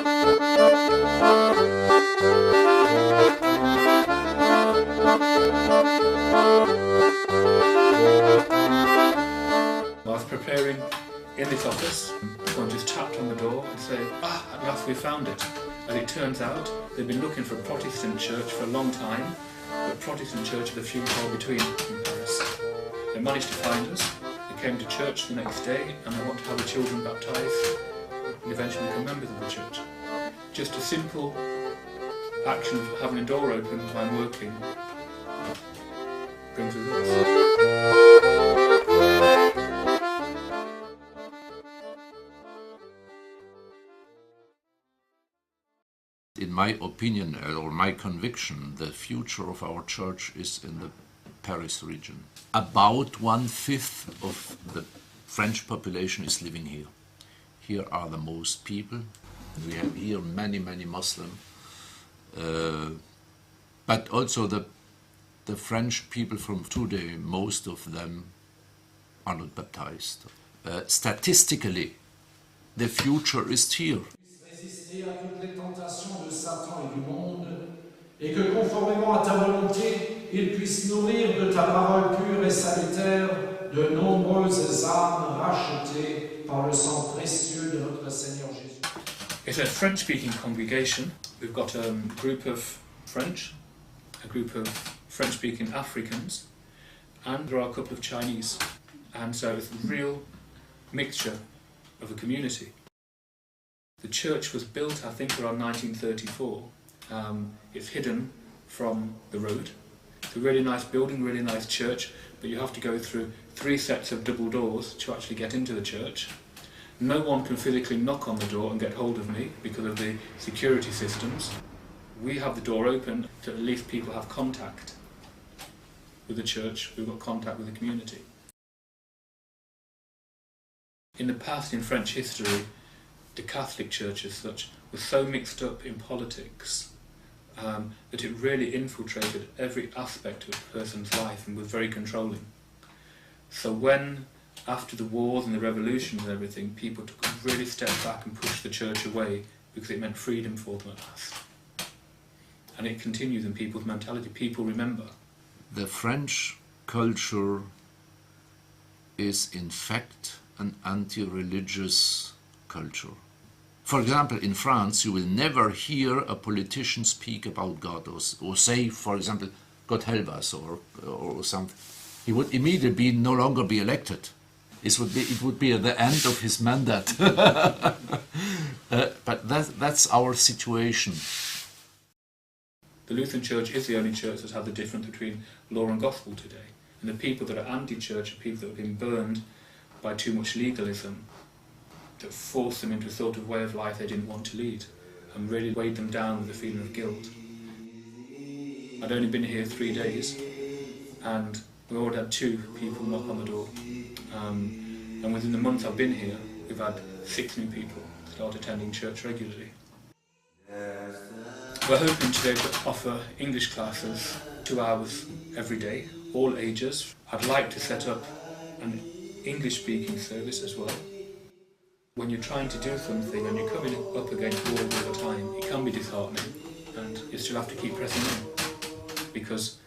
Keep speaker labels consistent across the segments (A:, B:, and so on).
A: I was preparing in this office, someone just tapped on the door and said, at last we found it. As it turns out, they've been looking for a Protestant church for a long time, but Protestant churches are few and far between in Paris. They managed to find us, they came to church the next day, and they want to have the children baptised and eventually become members of the church. Just a simple action of having a door open when working brings results.
B: In my opinion, or my conviction, the future of our church is in the Paris region. About 1/5 of the French population is living here. Here are the most people. We have here many Muslims. But also the French people from today, most of them are not baptized. Statistically, the future is here.
C: Résister à toutes les tentations de Satan et du monde, et que conformément à ta volonté, il puisse nourrir de ta parole pure et salutaire de nombreuses âmes rachetées par le sang précieux de notre Seigneur Jésus.
A: It's a French-speaking congregation. We've got a group of French, a group of French-speaking Africans, and there are a couple of Chinese. And so it's a real mixture of a community. The church was built, I think, around 1934. It's hidden from the road. It's a really nice building, really nice church, but you have to go through 3 sets of double doors to actually get into the church. No one can physically knock on the door and get hold of me because of the security systems. We have the door open so at least people have contact with the church, we've got contact with the community. In the past, in French history, the Catholic Church as such was so mixed up in politics that it really infiltrated every aspect of a person's life and was very controlling. So when, after the wars and the revolutions and everything, people took a really step back and pushed the church away because it meant freedom for them at last. And it continues in people's mentality. People remember.
B: The French culture is in fact an anti-religious culture. For example, in France, you will never hear a politician speak about God or say, for example, God help us or something. He would immediately no longer be elected. It would be at the end of his mandate. But that's our situation.
A: The Lutheran Church is the only church that has the difference between law and gospel today. And the people that are anti-church are people that have been burned by too much legalism that forced them into a sort of way of life they didn't want to lead and really weighed them down with a feeling of guilt. I'd only been here 3 days and we already had 2 people knock on the door. And within the month I've been here, we've had 6 new people start attending church regularly. We're hoping today to offer English classes 2 hours every day, all ages. I'd like to set up an English-speaking service as well. When you're trying to do something and you're coming up against walls all the time, it can be disheartening and you still have to keep pressing on because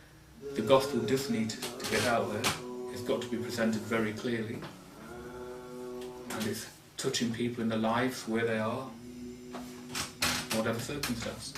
A: the gospel does need to get out there. It's got to be presented very clearly and it's touching people in their lives where they are, whatever circumstance.